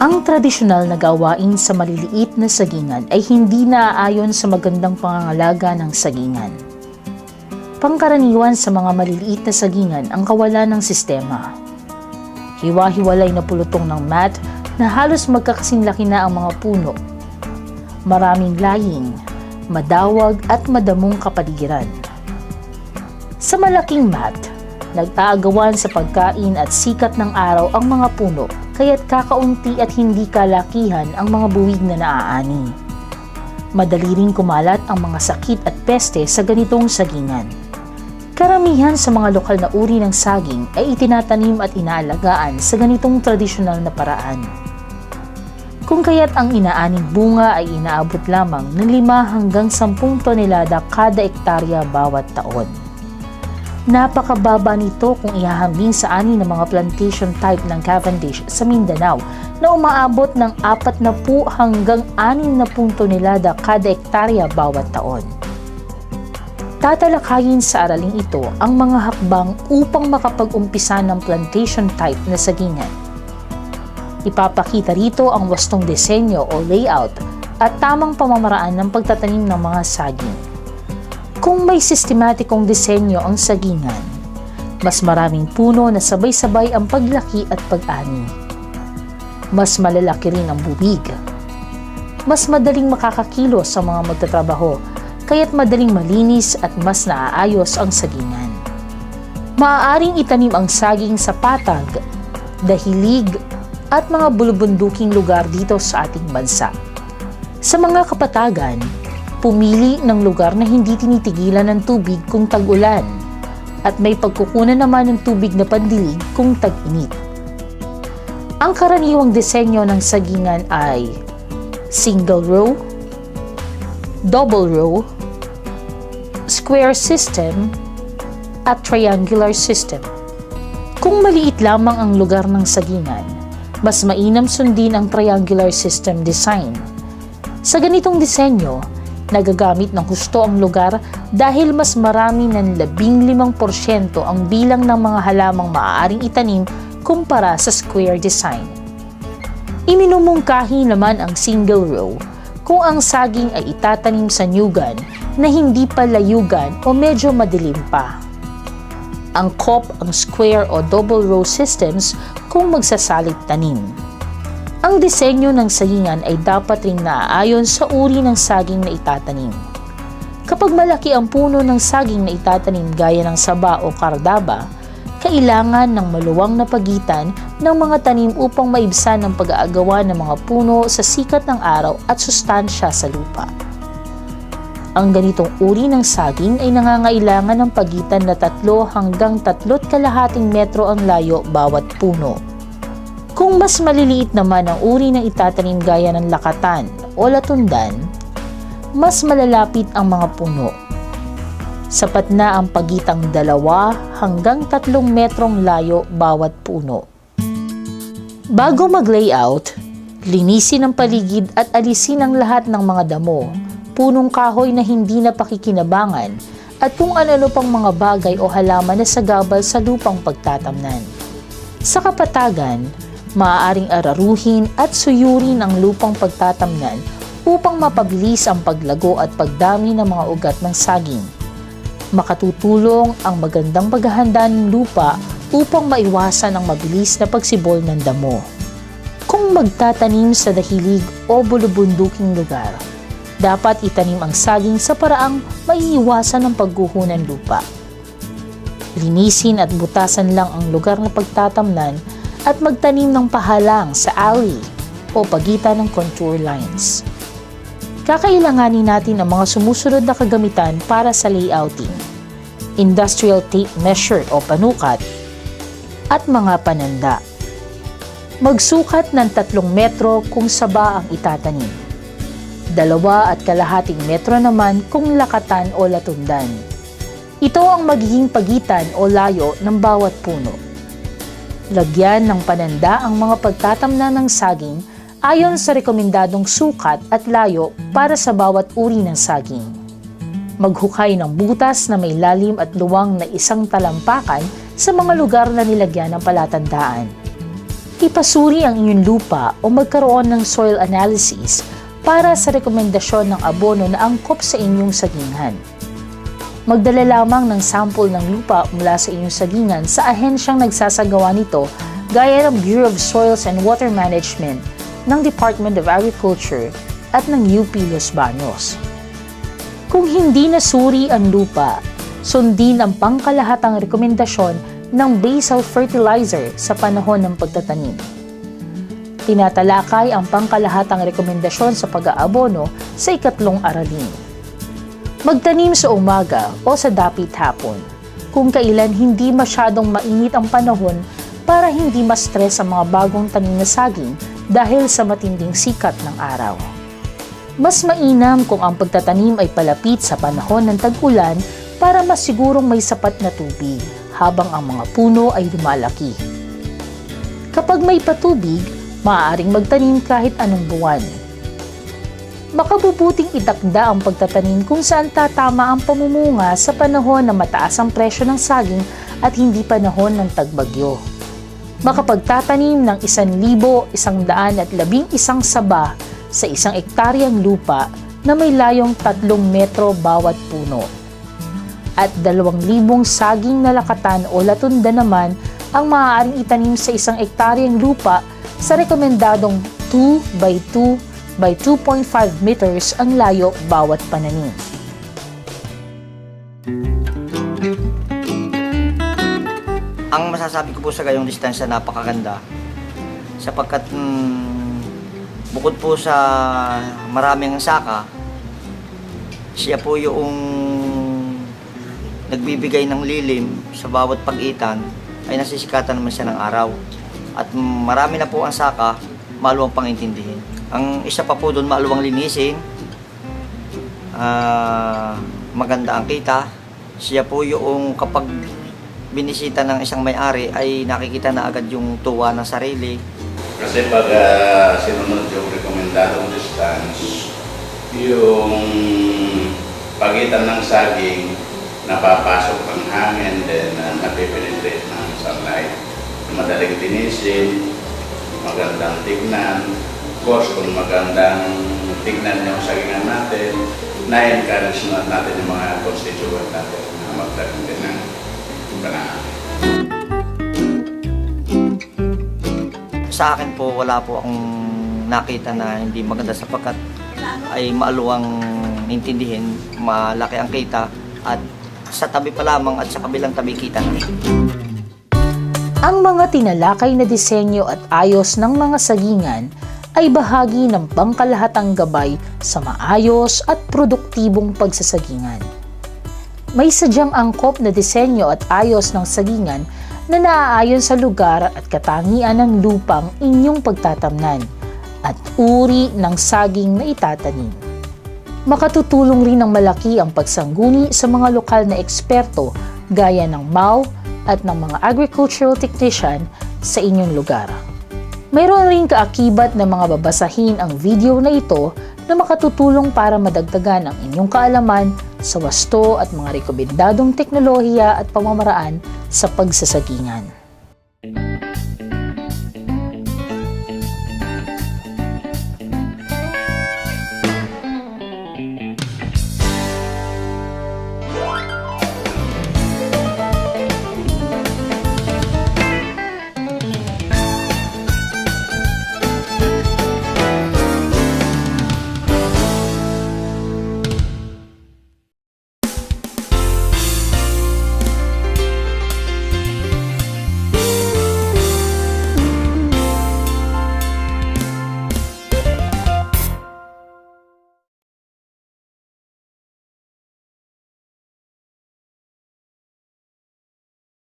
Ang tradisyonal na gawain sa maliliit na sagingan ay hindi naaayon sa magandang pangangalaga ng sagingan. Pangkaraniwan sa mga maliliit na sagingan ang kawalan ng sistema. Hiwa-hiwalay na pulutong ng mat na halos magkakasing laki na ang mga puno. Maraming laying, madawag at madamong kapaligiran. Sa malaking mat, nagtaagawan sa pagkain at sikat ng araw ang mga puno, kaya't kakaunti at hindi kalakihan ang mga buwig na naaani. Madali ring kumalat ang mga sakit at peste sa ganitong sagingan. Karamihan sa mga lokal na uri ng saging ay itinatanim at inaalagaan sa ganitong tradisyonal na paraan. Kung kaya't ang inaaning bunga ay inaabot lamang ng 5 hanggang 10 tonelada kada ektarya bawat taon. Napakababa nito kung ihahambing sa ani ng mga plantation type ng Cavendish sa Mindanao na umaabot ng 40 hanggang 60 tonelada kada ektarya bawat taon. Tatalakayin sa araling ito ang mga hakbang upang makapag-umpisa ng plantation type na sagingan. Ipapakita rito ang wastong disenyo o layout at tamang pamamaraan ng pagtatanim ng mga saging. Kung may sistematikong disenyo ang sagingan, mas maraming puno na sabay-sabay ang paglaki at pag-ani. Mas malalaki rin ang bubig. Mas madaling makakakilos sa mga magtatrabaho, kaya't madaling malinis at mas naaayos ang sagingan. Maaaring itanim ang saging sa patag, dahilig, at mga bulubunduking lugar dito sa ating bansa. Sa mga kapatagan, pumili ng lugar na hindi tinitigilan ng tubig kung tag-ulan at may pagkukunan naman ng tubig na pandilig kung tag-init. Ang karaniwang disenyo ng sagingan ay single row, double row, square system, at triangular system. Kung maliit lamang ang lugar ng sagingan, mas mainam sundin ang triangular system design. Sa ganitong disenyo, nagagamit ng husto ang lugar dahil mas marami ng 15% ang bilang ng mga halamang maaaring itanim kumpara sa square design. Iminumungkahi naman ang single row kung ang saging ay itatanim sa nyugan na hindi pa layugan o medyo madilim pa. Angkop ang square o double row systems kung magsasalit tanim. Ang disenyo ng sagingan ay dapat ring naaayon sa uri ng saging na itatanim. Kapag malaki ang puno ng saging na itatanim gaya ng saba o kardaba, kailangan ng maluwang na pagitan ng mga tanim upang maibsan ang pag-aagawan ng mga puno sa sikat ng araw at sustansya sa lupa. Ang ganitong uri ng saging ay nangangailangan ng pagitan na 3 hanggang 3.5 metro ang layo bawat puno. Kung mas maliliit naman ang uri ng itatanim gaya ng lakatan o latundan, mas malalapit ang mga puno. Sapat na ang pagitang 2 hanggang 3 metrong layo bawat puno. Bago mag-layout, linisin ang paligid at alisin ang lahat ng mga damo, punong kahoy na hindi na pakikinabangan at kung ano-ano pang mga bagay o halaman na sagabal sa lupang pagtatamnan. Sa kapatagan, maaaring araruhin at suyurin ang lupang pagtatamnan upang mapabilis ang paglago at pagdami ng mga ugat ng saging. Makatutulong ang magandang paghahanda ng lupa upang maiwasan ang mabilis na pagsibol ng damo. Kung magtatanim sa dahilig o bulubunduking lugar, dapat itanim ang saging sa paraang maiiwasan ang pagguho ng lupa. Linisin at butasan lang ang lugar na pagtatamnan at magtanim ng pahalang sa alley o pagitan ng contour lines. Kakailanganin natin ang mga sumusunod na kagamitan para sa layouting: industrial tape measure o panukat at mga pananda. Magsukat ng 3 metro kung saba ang itatanim. 2.5 metro naman kung lakatan o latundan. Ito ang magiging pagitan o layo ng bawat puno. Lagyan ng pananda ang mga pagtatamnan ng saging ayon sa rekomendadong sukat at layo para sa bawat uri ng saging. Maghukay ng butas na may lalim at luwang na 1 talampakan sa mga lugar na nilagyan ng palatandaan. Ipasuri ang inyong lupa o magkaroon ng soil analysis para sa rekomendasyon ng abono na angkop sa inyong sagingan. Magdala lamang ng sample ng lupa mula sa inyong sagingan sa ahensyang nagsasagawa nito gaya ng Bureau of Soils and Water Management ng Department of Agriculture at ng UP Los Baños. Kung hindi nasuri ang lupa, sundin ang pangkalahatang rekomendasyon ng basal fertilizer sa panahon ng pagtatanim. Tinatalakay ang pangkalahatang rekomendasyon sa pag-aabono sa ikatlong aralin. Magtanim sa umaga o sa dapit hapon, kung kailan hindi masyadong mainit ang panahon para hindi ma-stress ang mga bagong tanim na saging dahil sa matinding sikat ng araw. Mas mainam kung ang pagtatanim ay palapit sa panahon ng tag-ulan para masigurong may sapat na tubig habang ang mga puno ay lumalaki. Kapag may patubig, maaaring magtanim kahit anong buwan. Makabubuting itakda ang pagtatanim kung saan tatama ang pamumunga sa panahon na mataas ang presyo ng saging at hindi panahon ng tagbagyo. Makapagtatanim ng 1,111 saba sa 1 ektaryang lupa na may layong 3 metro bawat puno. At 2,000 saging na lakatan o latunda naman ang maaaring itanim sa 1 ektaryang lupa sa rekomendadong 2 by 2 by 2.5 meters ang layo bawat pananim. Ang masasabi ko po sa gayong distansya napakaganda sapagkat bukod po sa maraming saka, siya po yung nagbibigay ng lilim sa bawat pagitan ay nasisikatan naman siya ng araw. At marami na po ang saka, maluwang pangintindihin. Ang isa pa po doon, maluwang linisin, maganda ang kita. Siya po yung kapag binisita ng isang may-ari ay nakikita na agad yung tuwa ng sarili. Kasi pag sinunod yung rekomendadong distance, yung pagitan ng saging, napapasok ang hangin, then napipenetrate ng sunlight. Madaling tinisin, magandang tignan. Of course, kung magandang tignan yung sagingan natin, na-encourage natin yung mga constituent natin na magtanim din ng banana. Sa akin po, wala po akong nakita na hindi maganda sapagkat ay maaluwang intindihin, malaki ang kita at sa tabi pa lamang at sa kabilang tabi kita na. Ang mga tinalakay na disenyo at ayos ng mga sagingan ay bahagi ng pangkalahatang gabay sa maayos at produktibong pagsasagingan. May sadyang angkop na disenyo at ayos ng sagingan na naaayon sa lugar at katangian ng lupang inyong pagtatamnan at uri ng saging na itatanim. Makatutulong rin ng malaki ang pagsangguni sa mga lokal na eksperto gaya ng MAU at ng mga agricultural technician sa inyong lugar. Mayroon rin kaakibat na mga babasahin ang video na ito na makatutulong para madagdagan ang inyong kaalaman sa wasto at mga rekomendadong teknolohiya at pamamaraan sa pagsasagingan.